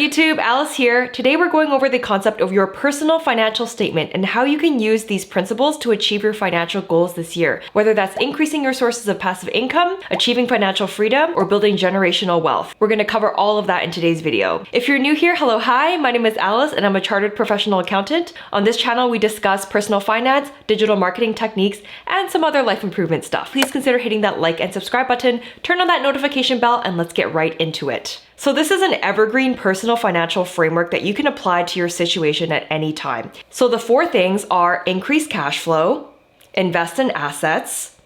YouTube? Alice here. Today we're going over the concept of your personal financial statement and how you can use these principles to achieve your financial goals this year, whether that's increasing your sources of passive income, achieving financial freedom, or building generational wealth. We're going to cover all of that in today's video. If you're new here, hello, hi, my name is Alice and I'm a chartered professional accountant. On this channel, we discuss personal finance, digital marketing techniques, and some other life improvement stuff. Please consider hitting that like and subscribe button, turn on that notification bell, and let's get right into it. So this is an evergreen personal financial framework that you can apply to your situation at any time. So the four things are increase cash flow, invest in assets,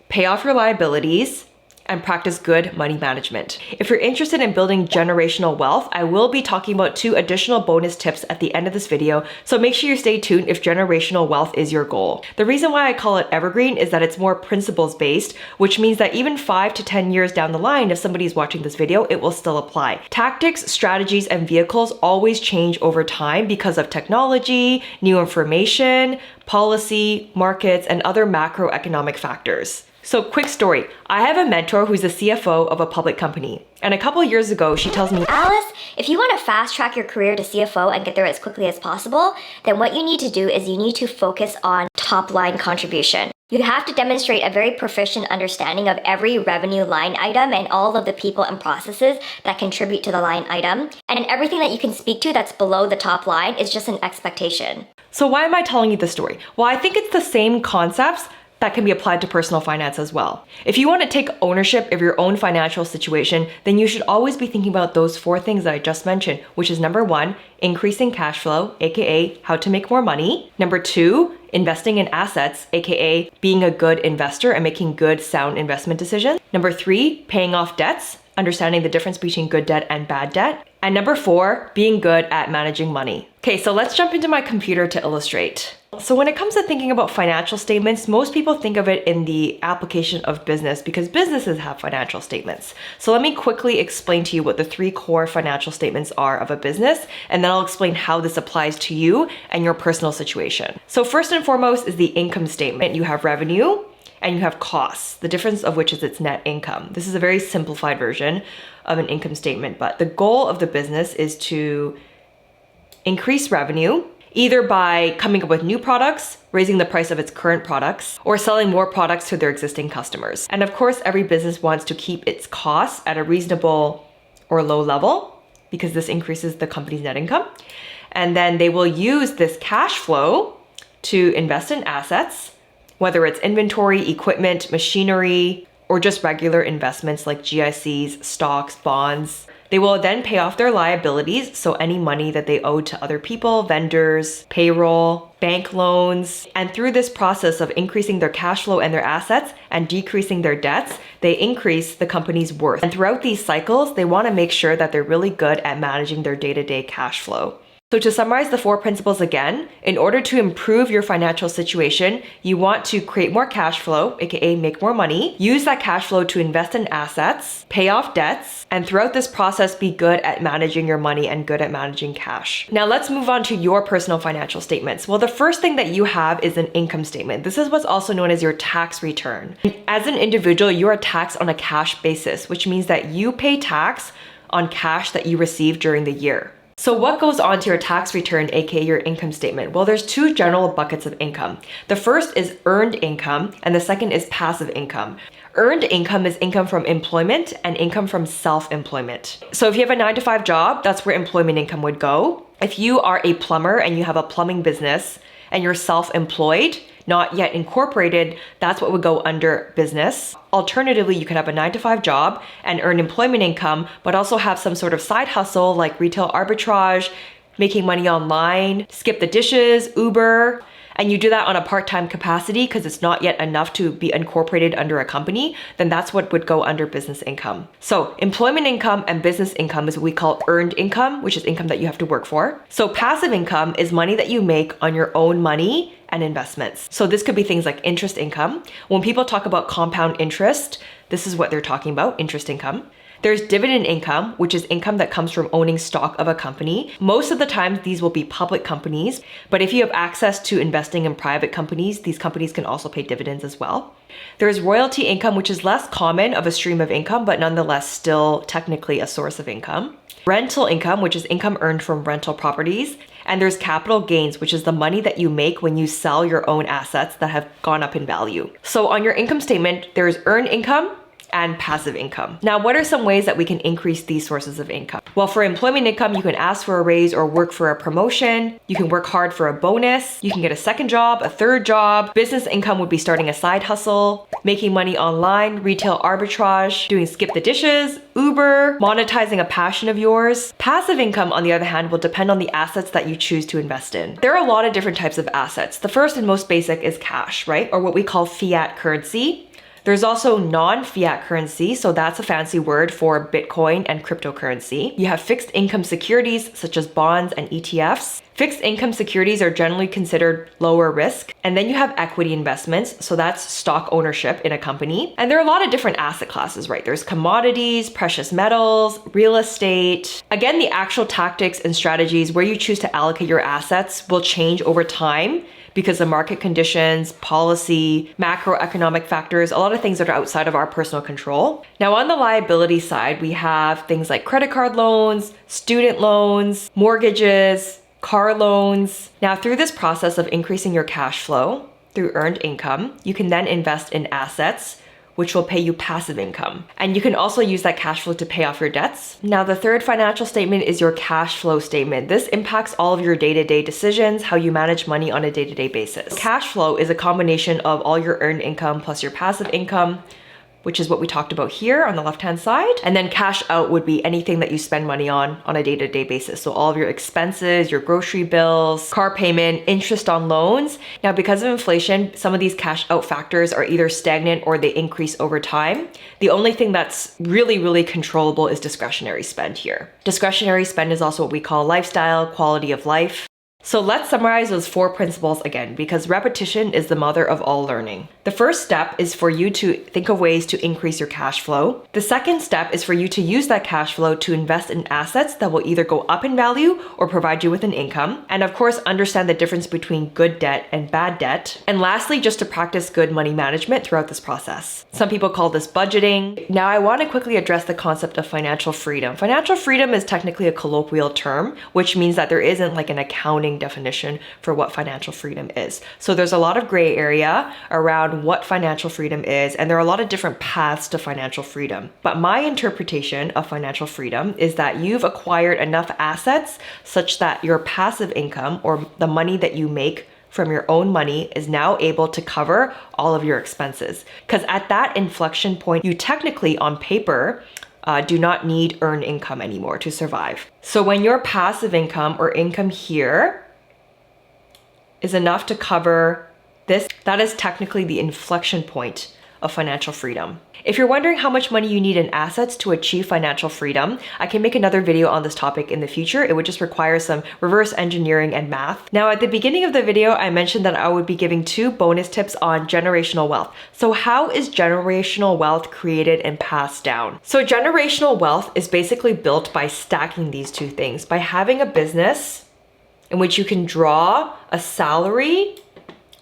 pay off your liabilities, and practice good money management. If you're interested in building generational wealth, I will be talking about 2 additional bonus tips at the end of this video, so make sure you stay tuned if generational wealth is your goal. The reason why I call it evergreen is that it's more principles based, which means that even 5 to 10 years down the line, if somebody's watching this video, it will still apply. Tactics, strategies, and vehicles always change over time because of technology, new information, policy, markets, and other macroeconomic factors. So quick story, I have a mentor who's the CFO of a public company. And a couple years ago, she tells me, Alice, if you want to fast track your career to CFO and get there as quickly as possible, then what you need to do is you need to focus on top line contribution. You have to demonstrate a very proficient understanding of every revenue line item and all of the people and processes that contribute to the line item. And then everything that you can speak to that's below the top line is just an expectation. So why am I telling you this story? Well, I think it's the same concepts that can be applied to personal finance as well. If you want to take ownership of your own financial situation, then you should always be thinking about those 4 things that I just mentioned, which is number 1, increasing cash flow, aka how to make more money. Number 2, investing in assets, aka being a good investor and making good, sound investment decisions. Number 3, paying off debts, understanding the difference between good debt and bad debt. And number 4, being good at managing money. Okay, so let's jump into my computer to illustrate. So when it comes to thinking about financial statements, most people think of it in the application of business because businesses have financial statements. So let me quickly explain to you what the 3 core financial statements are of a business, and then I'll explain how this applies to you and your personal situation. So first and foremost is the income statement. You have revenue and you have costs, the difference of which is its net income. This is a very simplified version of an income statement, but the goal of the business is to increase revenue, either by coming up with new products, raising the price of its current products, or selling more products to their existing customers. And of course, every business wants to keep its costs at a reasonable or low level because this increases the company's net income. And then they will use this cash flow to invest in assets, whether it's inventory, equipment, machinery, or just regular investments like GICs, stocks, bonds. They will then pay off their liabilities, so any money that they owe to other people, vendors, payroll, bank loans. And through this process of increasing their cash flow and their assets and decreasing their debts, they increase the company's worth. And throughout these cycles, they want to make sure that they're really good at managing their day-to-day cash flow. So to summarize the 4 principles again, in order to improve your financial situation, you want to create more cash flow, aka make more money, use that cash flow to invest in assets, pay off debts, and throughout this process, be good at managing your money and good at managing cash. Now let's move on to your personal financial statements. Well, the first thing that you have is an income statement. This is what's also known as your tax return. As an individual, you are taxed on a cash basis, which means that you pay tax on cash that you receive during the year. So what goes onto your tax return, aka your income statement? Well, there's 2 general buckets of income. The first is earned income, and the second is passive income. Earned income is income from employment and income from self-employment. So if you have a 9-to-5 job, that's where employment income would go. If you are a plumber and you have a plumbing business and you're self-employed, not yet incorporated, that's what would go under business. Alternatively, you could have a 9-to-5 job and earn employment income, but also have some sort of side hustle like retail arbitrage, making money online, skip the dishes, Uber, and you do that on a part-time capacity because it's not yet enough to be incorporated under a company, then that's what would go under business income. So employment income and business income is what we call earned income, which is income that you have to work for. So passive income is money that you make on your own money and investments. So this could be things like interest income. When people talk about compound interest, this is what they're talking about, interest income. There's dividend income, which is income that comes from owning stock of a company. Most of the time, these will be public companies, but if you have access to investing in private companies, these companies can also pay dividends as well. There's royalty income, which is less common of a stream of income, but nonetheless still technically a source of income. rental income, which is income earned from rental properties, and there's capital gains, which is the money that you make when you sell your own assets that have gone up in value. So on your income statement, there's earned income and passive income. Now, what are some ways that we can increase these sources of income? Well, for employment income, you can ask for a raise or work for a promotion. You can work hard for a bonus. You can get a second job, a third job. Business income would be starting a side hustle, making money online, retail arbitrage, doing skip the dishes, Uber, monetizing a passion of yours. Passive income, on the other hand, will depend on the assets that you choose to invest in. There are a lot of different types of assets. The first and most basic is cash, right? Or what we call fiat currency. There's also non-fiat currency, so that's a fancy word for Bitcoin and cryptocurrency. You have fixed income securities such as bonds and ETFs. Fixed income securities are generally considered lower risk. And then you have equity investments, so that's stock ownership in a company. And there are a lot of different asset classes, right? There's commodities, precious metals, real estate. Again, the actual tactics and strategies where you choose to allocate your assets will change over time because of market conditions, policy, macroeconomic factors, a lot of things that are outside of our personal control. Now, on the liability side, we have things like credit card loans, student loans, mortgages, car loans. Now, through this process of increasing your cash flow through earned income, you can then invest in assets which will pay you passive income. And you can also use that cash flow to pay off your debts. Now, the third financial statement is your cash flow statement. This impacts all of your day-to-day decisions, how you manage money on a day-to-day basis. Cash flow is a combination of all your earned income plus your passive income, which is what we talked about here on the left-hand side. And then cash out would be anything that you spend money on a day-to-day basis. So all of your expenses, your grocery bills, car payment, interest on loans. Now, because of inflation, some of these cash out factors are either stagnant or they increase over time. The only thing that's really, really controllable is discretionary spend here. Discretionary spend is also what we call lifestyle, quality of life. So let's summarize those 4 principles again, because repetition is the mother of all learning. The first step is for you to think of ways to increase your cash flow. The second step is for you to use that cash flow to invest in assets that will either go up in value or provide you with an income. And of course, understand the difference between good debt and bad debt. And lastly, just to practice good money management throughout this process. Some people call this budgeting. Now, I want to quickly address the concept of financial freedom. Financial freedom is technically a colloquial term, which means that there isn't like an accounting definition for what financial freedom is. So there's a lot of gray area around what financial freedom is, and there are a lot of different paths to financial freedom. But my interpretation of financial freedom is that you've acquired enough assets such that your passive income, or the money that you make from your own money, is now able to cover all of your expenses. Because at that inflection point, you technically, on paper, do not need earned income anymore to survive. So when your passive income or income here is enough to cover this, that is technically the inflection point of financial freedom. If you're wondering how much money you need in assets to achieve financial freedom, I can make another video on this topic in the future. It would just require some reverse engineering and math. Now, at the beginning of the video, I mentioned that I would be giving 2 bonus tips on generational wealth. So how is generational wealth created and passed down? So generational wealth is basically built by stacking these 2 things, by having a business in which you can draw a salary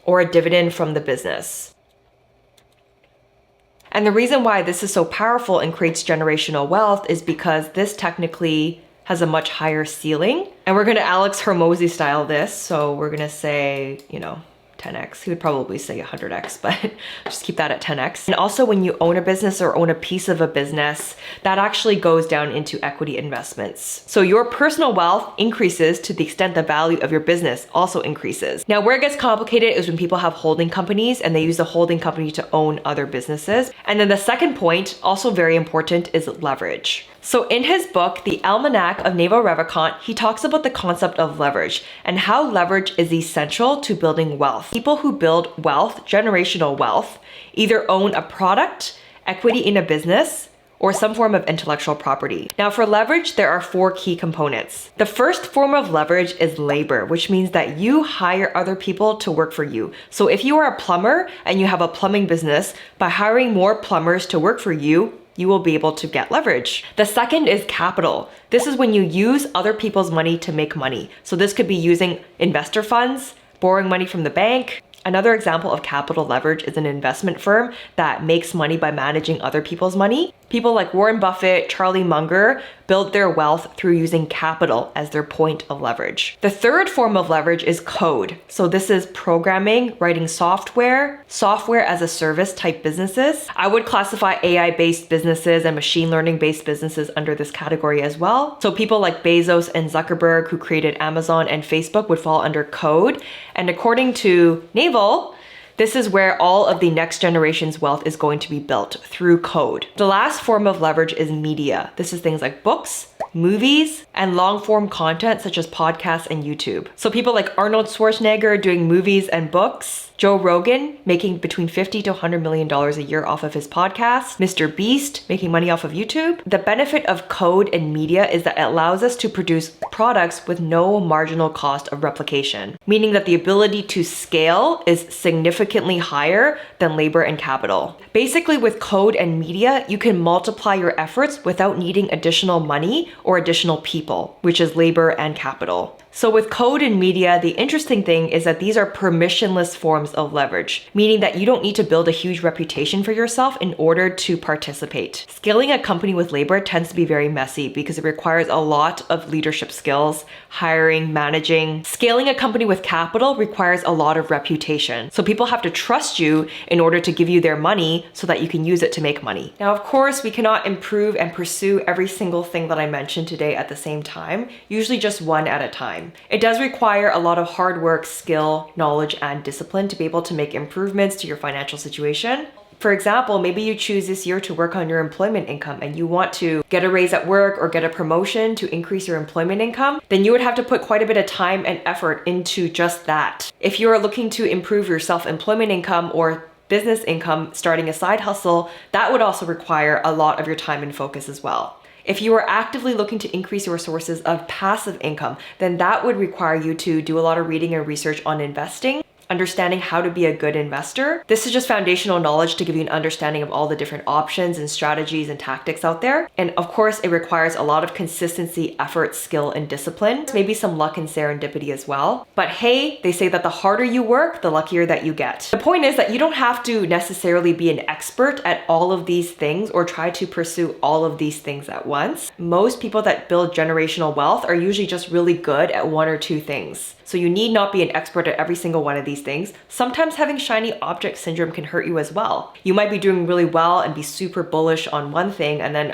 or a dividend from the business. And the reason why this is so powerful and creates generational wealth is because this technically has a much higher ceiling. And we're gonna Alex Hormozi style this. So we're gonna say, 10x. He would probably say 100x, but just keep that at 10x. And also when you own a business or own a piece of a business, that actually goes down into equity investments. So your personal wealth increases to the extent the value of your business also increases. Now, where it gets complicated is when people have holding companies and they use the holding company to own other businesses. And then the second point, also very important, is leverage. So in his book, The Almanac of Naval Ravikant, he talks about the concept of leverage and how leverage is essential to building wealth. People who build wealth, generational wealth, either own a product, equity in a business, or some form of intellectual property. Now, for leverage, there are 4 key components. The first form of leverage is labor, which means that you hire other people to work for you. So if you are a plumber and you have a plumbing business, by hiring more plumbers to work for you, you will be able to get leverage. The second is capital. This is when you use other people's money to make money. So this could be using investor funds, borrowing money from the bank. Another example of capital leverage is an investment firm that makes money by managing other people's money. People like Warren Buffett, Charlie Munger build their wealth through using capital as their point of leverage. The third form of leverage is code. So this is programming, writing software as a service type businesses. I would classify AI-based businesses and machine learning-based businesses under this category as well. So people like Bezos and Zuckerberg, who created Amazon and Facebook, would fall under code. And according to Naval, this is where all of the next generation's wealth is going to be built through code. The last form of leverage is media. This is things like books, movies, and long form content such as podcasts and YouTube. So people like Arnold Schwarzenegger doing movies and books, Joe Rogan making between $50 to $100 million a year off of his podcast, Mr. Beast making money off of YouTube. The benefit of code and media is that it allows us to produce products with no marginal cost of replication, meaning that the ability to scale is significantly higher than labor and capital. Basically, with code and media, you can multiply your efforts without needing additional money or additional people, which is labor and capital. So with code and media, the interesting thing is that these are permissionless forms of leverage, meaning that you don't need to build a huge reputation for yourself in order to participate. Scaling a company with labor tends to be very messy because it requires a lot of leadership skills, hiring, managing. Scaling a company with capital requires a lot of reputation. So people have to trust you in order to give you their money so that you can use it to make money. Now, of course, we cannot improve and pursue every single thing that I mentioned today at the same time, usually just one at a time. It does require a lot of hard work, skill, knowledge, and discipline to be able to make improvements to your financial situation. For example, maybe you choose this year to work on your employment income and you want to get a raise at work or get a promotion to increase your employment income, then you would have to put quite a bit of time and effort into just that. If you are looking to improve your self-employment income or business income, starting a side hustle, that would also require a lot of your time and focus as well. If you are actively looking to increase your sources of passive income, then that would require you to do a lot of reading and research on investing, understanding how to be a good investor. This is just foundational knowledge to give you an understanding of all the different options and strategies and tactics out there. And of course, it requires a lot of consistency, effort, skill, and discipline. Maybe some luck and serendipity as well. But hey, they say that the harder you work, the luckier that you get. The point is that you don't have to necessarily be an expert at all of these things or try to pursue all of these things at once. Most people that build generational wealth are usually just really good at one or two things. So you need not be an expert at every single one of these things. Sometimes having shiny object syndrome can hurt you as well. You might be doing really well and be super bullish on one thing, and then,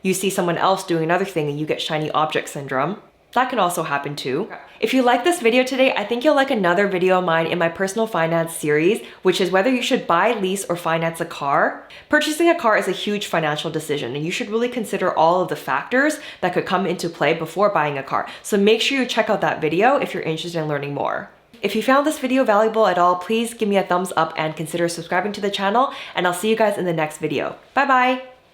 you see someone else doing another thing and you get shiny object syndrome. That can also happen too. If you like this video today, I think you'll like another video of mine in my personal finance series, which is whether you should buy, lease, or finance a car. Purchasing a car is a huge financial decision, and you should really consider all of the factors that could come into play before buying a car. So make sure you check out that video if you're interested in learning more. If you found this video valuable at all, please give me a thumbs up and consider subscribing to the channel, and I'll see you guys in the next video. Bye bye!